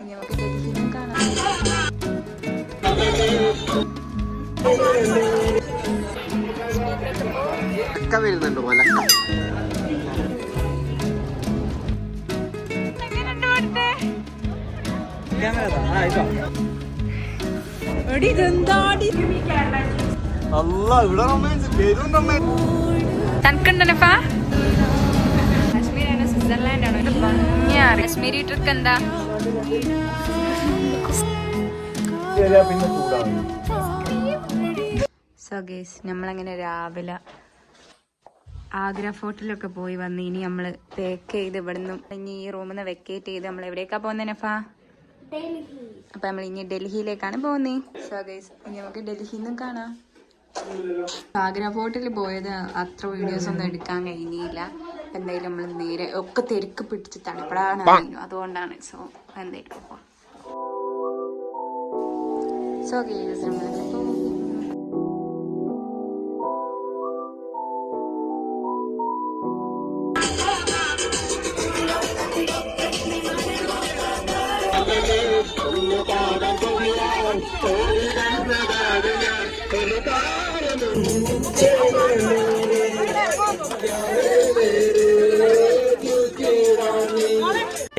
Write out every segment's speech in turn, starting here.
ഇനി നമുക്ക് ഡൽഹിയിലും കാണാം. വരുന്നുണ്ട് മലക്ക. തണുക്കുണ്ടനപ്പാ കാശ്മീരാണോ സ്വിറ്റ്സർലാൻഡ് ആണോ? ഭംഗിയാ. കാശ്മീരി ട്രിക്ക് എന്താ? സോ ഗൈസ്, നമ്മളങ്ങനെ രാവിലെ ആഗ്ര ഫോർട്ടിലൊക്കെ പോയി വന്ന് ഇനി നമ്മൾ പാക്ക് ചെയ്ത് ഇവിടുന്ന് ഇനി ഈ റൂമിൽ നിന്ന് വെക്കേറ്റ് ചെയ്ത് നമ്മൾ എവിടേക്കാ പോകുന്നത് നഫാ? അപ്പൊ നമ്മൾ ഇനി ഡൽഹിയിലേക്കാണ് പോകുന്നത്. സോ ഗൈസ്, ഇനി നമുക്ക് ഡൽഹിയിൽ നിന്നും കാണാം. ആഗ്ര ഫോർട്ടിൽ പോയത് അത്ര വീഡിയോസ് ഒന്നും എടുക്കാൻ കഴിഞ്ഞില്ല. എന്തായാലും നമ്മൾ നേരെ ഒക്കെ തിരക്ക് പിടിച്ച് തണുപ്പടാണ് അതുകൊണ്ടാണ്. സോ എന്തായാലും പോവാം. സോ ഗൈസ്, നമ്മളങ്ങനെ പോകും.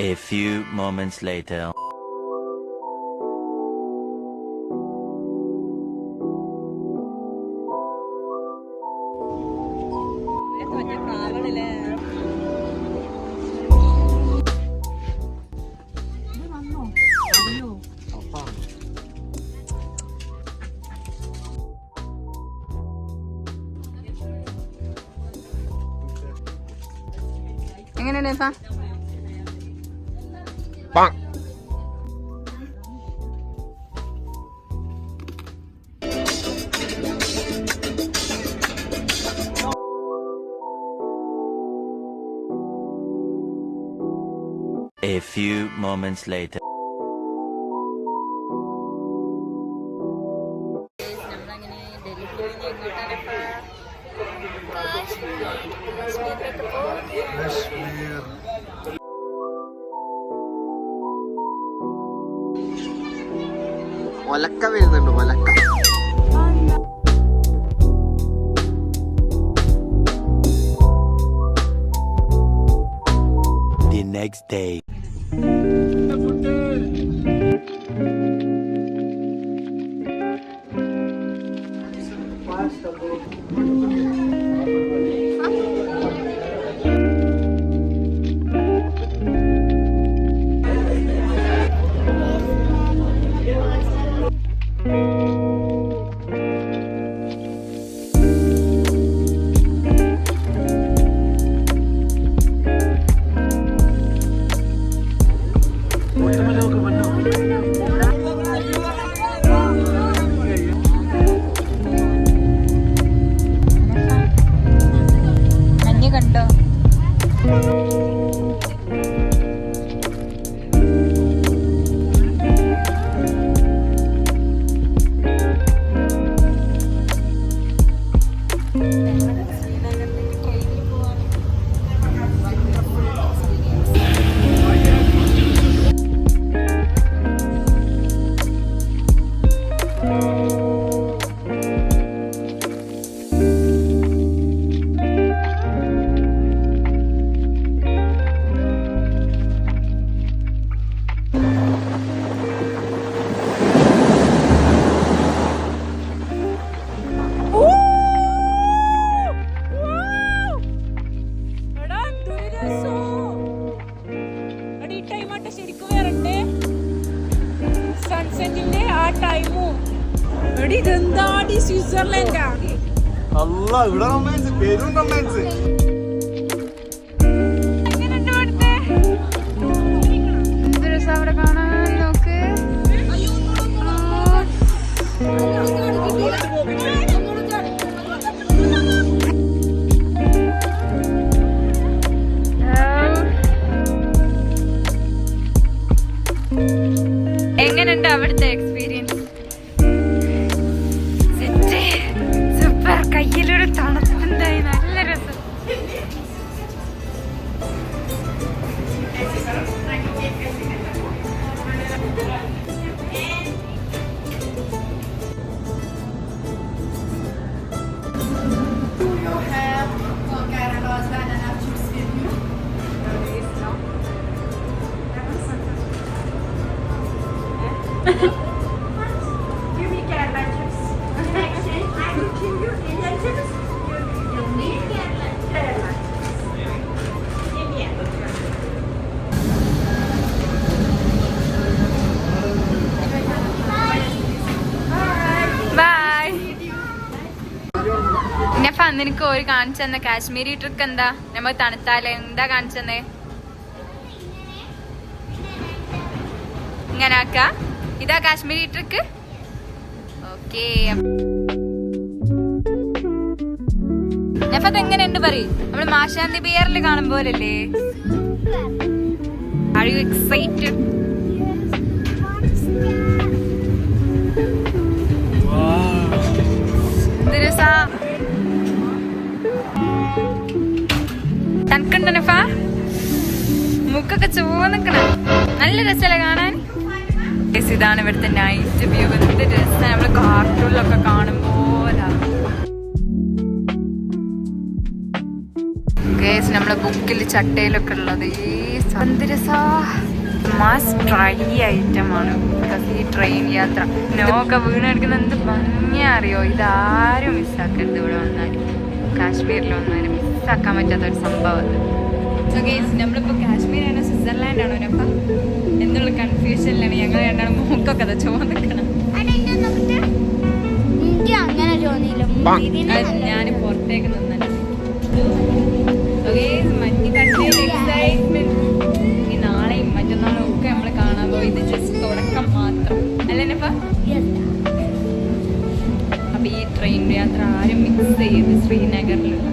A few moments later. എങ്ങനെയുണ്ട് ഇപ്പ? A few moments later. നമ്മളങ്ങനെ ഡൽഹിയിൽ എങ്ങോട്ടാണ്? കാശ്മീരിലേക്ക് പോകും. ഒലക്ക വരുന്നുണ്ട് ഒലക്ക. The next day. മഞ്ഞ് കണ്ടോ? സ്വിറ്റ്സർലൻഡാ. അല്ല, ഇവിടെ റൊമാൻസ്, പേരും റൊമാൻസ്. എന്ത് രസം അവിടെ കാണാൻ. നോക്ക്. എങ്ങനെയുണ്ട് അവിടുത്തെ എക്സ്പീരിയൻസ്? സൂപ്പർ. കയ്യിലൊരു തണുപ്പുണ്ടായി, നല്ല രസം. ബൈ. നഫ നിനക്ക് ഒരു കാണിച്ചു തന്ന കാശ്മീരി ട്രിക്ക് എന്താ? നമ്മൾ തണുത്താല് എന്താ കാണിച്ചു തന്നേ? ഇങ്ങനെ ആക്ക. ഇതാ കാശ്മീരി ട്രിക്ക്. ഓക്കേ നഫത് എങ്ങനെയുണ്ട് പറയും? നമ്മള് മാഷാന്തി ബിയറിൽ കാണും പോലല്ലേ? Are you excited? തണുക്കണ്ട നഫ? മുക്കൊക്കെ ചോന്നിക്കണ. നല്ല രസമല്ലേ കാണാൻ? ഇതാണ് ഇവിടുത്തെ നൈറ്റ് വ്യൂ. എന്ത് രസം, നമ്മള് കാർട്ടൂണിലൊക്കെ കാണുമ്പോലാ. നമ്മളെ ബുക്കിൽ ചട്ടയിലൊക്കെ ഉള്ളത് മസ്റ്റ് ട്രൈ ഐറ്റം ആണ് ഈ ട്രെയിൻ യാത്ര. നോക്കെ വീണെടുക്കുന്ന എന്ത് ഭംഗിയാ അറിയോ? ഇതാരും മിസ്സാക്കരുത്. ഇവിടെ വന്നാലും കാശ്മീരിൽ വന്നാലും മിസ്സാക്കാൻ പറ്റാത്ത ഒരു സംഭവം. നമ്മളിപ്പോ കാശ്മീരാണോ സ്വിറ്റ്സർലാൻഡ് ആണോ നഫ എന്നുള്ള കൺഫ്യൂഷനിലാണ് ഞങ്ങൾ രണ്ടാളും. മൂക്കൊക്കെ അതാ ചോദിക്കണം. ഞാൻ പുറത്തേക്ക് നിന്നു. ഈ നാളെയും മറ്റന്നാളും ഒക്കെ നമ്മള് കാണാൻ പോയി. ഇത് ജസ്റ്റ് തുടക്കം മാത്രം അല്ലേ നഫ? അപ്പൊ ഈ ട്രെയിൻ യാത്ര ആരും മിക്സ് ചെയ്ത് ശ്രീനഗറിലുള്ള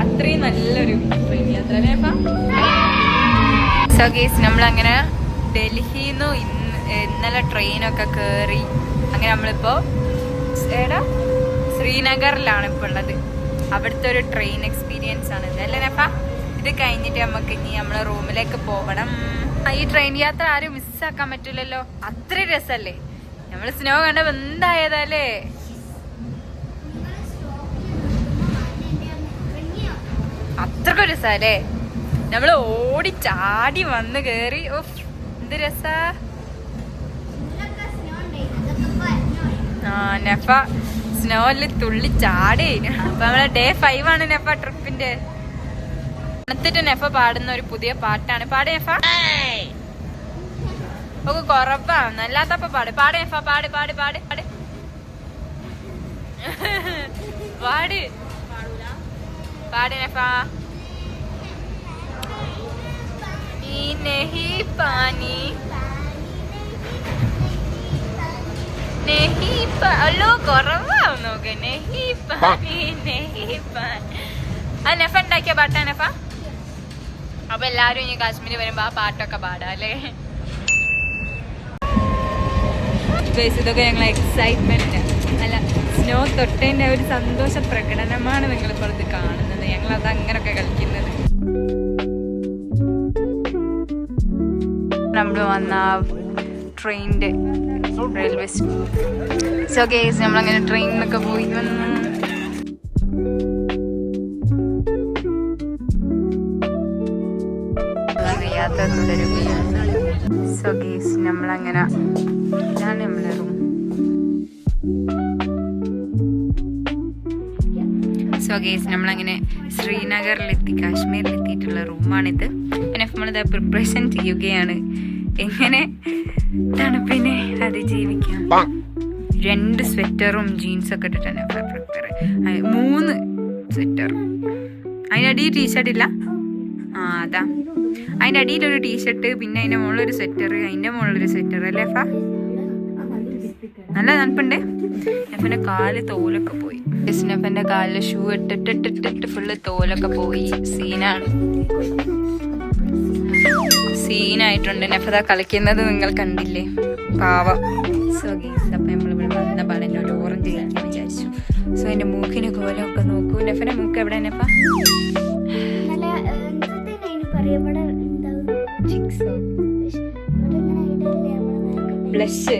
അത്രയും നല്ലൊരു ട്രെയിൻ യാത്ര അല്ലേ നഫ? സോ ഗയ്സ് നമ്മളങ്ങനെ ഡൽഹിന്ന് ഇന്നലെ ട്രെയിനൊക്കെ കയറി അങ്ങനെ നമ്മളിപ്പോ ശ്രീനഗറിലാണ് ഇപ്പൊ ഉള്ളത്. അവിടുത്തെ ഒരു ട്രെയിൻ എക്സ്പീരിയൻസ് ആണ് ഇത് അല്ലേ നഫ? ഇത് കഴിഞ്ഞിട്ട് നമുക്ക് ഇനി നമ്മളെ റൂമിലേക്ക് പോകണം. ഈ ട്രെയിൻ യാത്ര ആരും മിസ്സാക്കാൻ പറ്റില്ലല്ലോ. അത്ര രസല്ലേ? നമ്മള് സ്നോ കണ്ട എന്തായതല്ലേ? അത്രക്കും രസല്ലേ? നമ്മള് ഓടി ചാടി വന്ന് കേറി. എന്ത് രസാ. നഫ സ്നോയില് തുള്ളി ചാടി. അപ്പൊ നമ്മളെ ഡേ 5 ആണ് നഫ ട്രിപ്പിന്റെ. തണുത്തിട്ട് നഫ പാടുന്ന ഒരു പുതിയ പാട്ടാണ്. പാട് നഫ. ഒക്കെ കുറവാണ് അല്ലാത്തപ്പ പാട്. പാട് നഫ. പാട് പാട് പാട് പാട് പാട് പാട് നഫ. ഈ നെഹി പാനി അല്ലോ കുറവാവും നോക്ക്. നെഹി പാനി നെഹി പാനി. ആ നഫ ഉണ്ടാക്കിയ പാട്ടാ നഫ. അപ്പൊ എല്ലാരും ഇനി കാശ്മീർ വരുമ്പോ ആ പാട്ടൊക്കെ പാടാം അല്ലേ? ഇതൊക്കെ ഞങ്ങളെ എക്സൈറ്റ്മെന്റ് അല്ല, സ്നോ തൊട്ടതിന്റെ ഒരു സന്തോഷ പ്രകടനമാണ് നിങ്ങളിപ്പോൾ ഇത് കാണുന്നത്. ഞങ്ങൾ അത് അങ്ങനൊക്കെ കളിക്കുന്നത്. നമ്മൾ വന്ന ട്രെയിനിന്റെ റെയിൽവേ സോ ഗയ്സ് നമ്മളങ്ങനെ ട്രെയിനിലൊക്കെ പോയി വന്നു. യാത്ര തുടരുകയാണ്. സോ ഗയ്സ് നമ്മളങ്ങനെ ഇതാണ് നമ്മളെ റൂം. സോ ഗയ്സ് നമ്മളങ്ങനെ ശ്രീനഗറിലെത്തി, കാശ്മീരിലെത്തിയിട്ടുള്ള റൂമാണിത്. പിന്നെ നമ്മളിത് പ്രിപ്പറേഷൻ ചെയ്യുകയാണ് എങ്ങനെ തണുപ്പിനെ അതിജീവിക്കാം. 2 സ്വെറ്ററും ജീൻസൊക്കെ ഇട്ടിട്ടാണ് പ്രിപ്പയർ. 3 സ്വെറ്റർ. അതിൻ്റെ അടിയിൽ ടീഷർട്ട് ഇല്ല. അതാ അതിൻ്റെ അടിയിലൊരു ടീഷർട്ട്, പിന്നെ അതിൻ്റെ മുകളിലൊരു സ്വെറ്റർ, അതിൻ്റെ മുകളിലൊരു സ്വെറ്റർ അല്ലേ ഫ? നല്ല തണുപ്പുണ്ട്. നഫന്റെ കാല് തോലൊക്കെ പോയി. നഫന്റെ കാലില് ഷൂ ഇട്ടിട്ടിട്ടിട്ട് ഫുള്ള് തോലൊക്കെ പോയി. സീനായിട്ടുണ്ട്. നഫത കളിക്കുന്നത് നിങ്ങൾ കണ്ടില്ലേ, പാവം. സോ ഗയ്സ് അപ്പം നമ്മളിവിടെ വന്ന പാടെ ഒരു ഓറഞ്ച് കഴിക്കാൻ വിചാരിച്ചു. സോ എൻ്റെ മൂക്കിന് കോലമൊക്കെ നോക്കൂ. നഫന്റെ മൂക്ക് എവിടെ നഫ? ബ്ലഷ്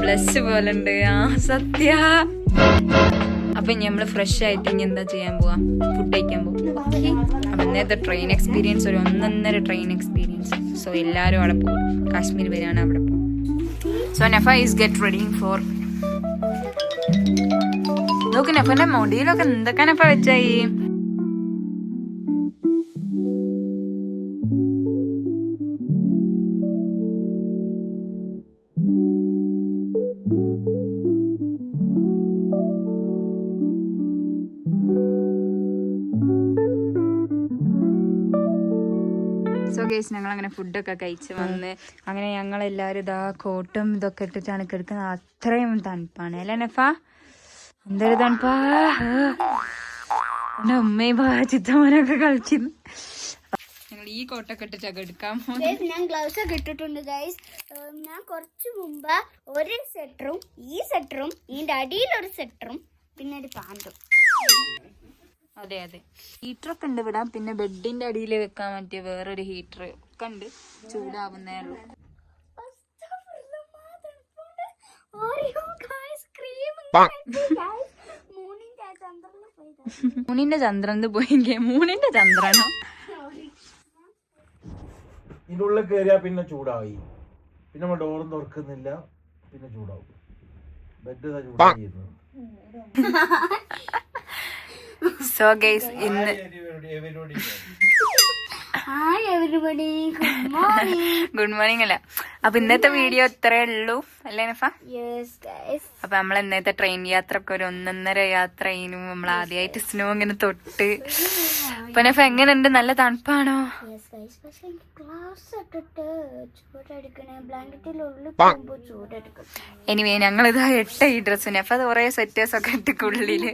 ബ്ലഷ് പോലെ ഉണ്ട്. ആ സത്യ. അപ്പൊ ഇനി നമ്മള് ഫ്രഷ് ആയിട്ട് ഇനി എന്താ ചെയ്യാൻ പോവാ? ഫുഡ് കഴിക്കാൻ പോകും. അപ്പൊ ഇന്നത്തെ ട്രെയിൻ എക്സ്പീരിയൻസ് ഒരു 1.5 ട്രെയിൻ എക്സ്പീരിയൻസ്. സോ എല്ലാരും അവിടെ പോകും. കാശ്മീർ വരെയാണ് അവിടെ പോകും. So നഫ is get ready for. നോക്ക് നഫന്റെ മുടിയിലൊക്കെ എന്തൊക്കെ നഫ വെച്ചായി. സോ ഗൈസ് ഞങ്ങൾ അങ്ങനെ ഫുഡൊക്കെ കഴിച്ച് വന്ന് അങ്ങനെ ഞങ്ങളെല്ലാവരും ഇതാ കോട്ടും ഇതൊക്കെ ഇട്ടിട്ടാണ് കിടക്കുന്നത്. അത്രയും തണുപ്പാണ് അല്ലേ നഫ? എന്തൊരു തണുപ്പാ. എൻ്റെ ഉമ്മയും ചിത്തമ്മനൊക്കെ കളിക്കുന്നു. ഞങ്ങൾ ഈ കോട്ടൊക്കെ ഇട്ടിട്ടൊക്കെ എടുക്കാം. ഞാൻ ഗ്ലൗസ് ഒക്കെ ഇട്ടിട്ടുണ്ട് ഗൈസ്. ഞാൻ കുറച്ച് മുമ്പ് ഒരു സെറ്ററും ഈ സെറ്ററും ഇതിന്റെ അടിയിലൊരു സെറ്ററും പിന്നെ ഒരു പാൻറ്റും. അതെ അതെ, ഹീറ്ററൊക്കെ ഉണ്ട് ഇവിടെ. പിന്നെ ബെഡിന്റെ അടിയിൽ വെക്കാൻ പറ്റിയ വേറൊരു ഹീറ്റർ ഒക്കെ ഉണ്ട്. ചൂടാവുന്നേ ഉള്ളൂ. മൂണിന്റെ ചന്ദ്രൻ പോയെങ്കിൽ മൂണിന്റെ ചന്ദ്രനോ? ഇതിന്റെ ഉള്ളിൽ കയറിയാ പിന്നെ ചൂടായി. പിന്നെ നമ്മൾ ഡോറും തുറക്കുന്നില്ല, പിന്നെ ചൂടാവും. ബെഡ് ചൂടായി. സോ ഗൈസ് ഇന്ന് ഗുഡ് മോർണിംഗ് അല്ല. അപ്പൊ ഇന്നത്തെ വീഡിയോ ഇത്രേ ഉള്ളൂ അല്ലേ നഫ? അപ്പൊ നമ്മൾ ഇന്നത്തെ ട്രെയിൻ യാത്ര ഒക്കെ ഒരു 1.5 യാത്ര ചെയ്യുന്നു. നമ്മൾ ആദ്യമായിട്ട് സ്നോ ഇങ്ങനെ തൊട്ട്. അപ്പൊ നഫ എങ്ങനെയുണ്ട്? നല്ല തണുപ്പാണോ? എനിവേ ഞങ്ങളിതാ 8 ഈ ഡ്രസ്സ്. നഫ അത് കുറെ സെറ്റേഴ്സ് ഒക്കെ ഇട്ടുള്ളില്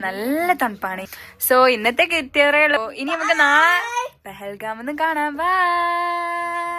നല്ല തണുപ്പാണ്. സോ ഇന്നത്തെ കിട്ടിയറേ ഉള്ളൂ. ഇനി നമുക്ക് നാളെ പെഹൽഗാമെന്ന് കാണാം. ബൈ.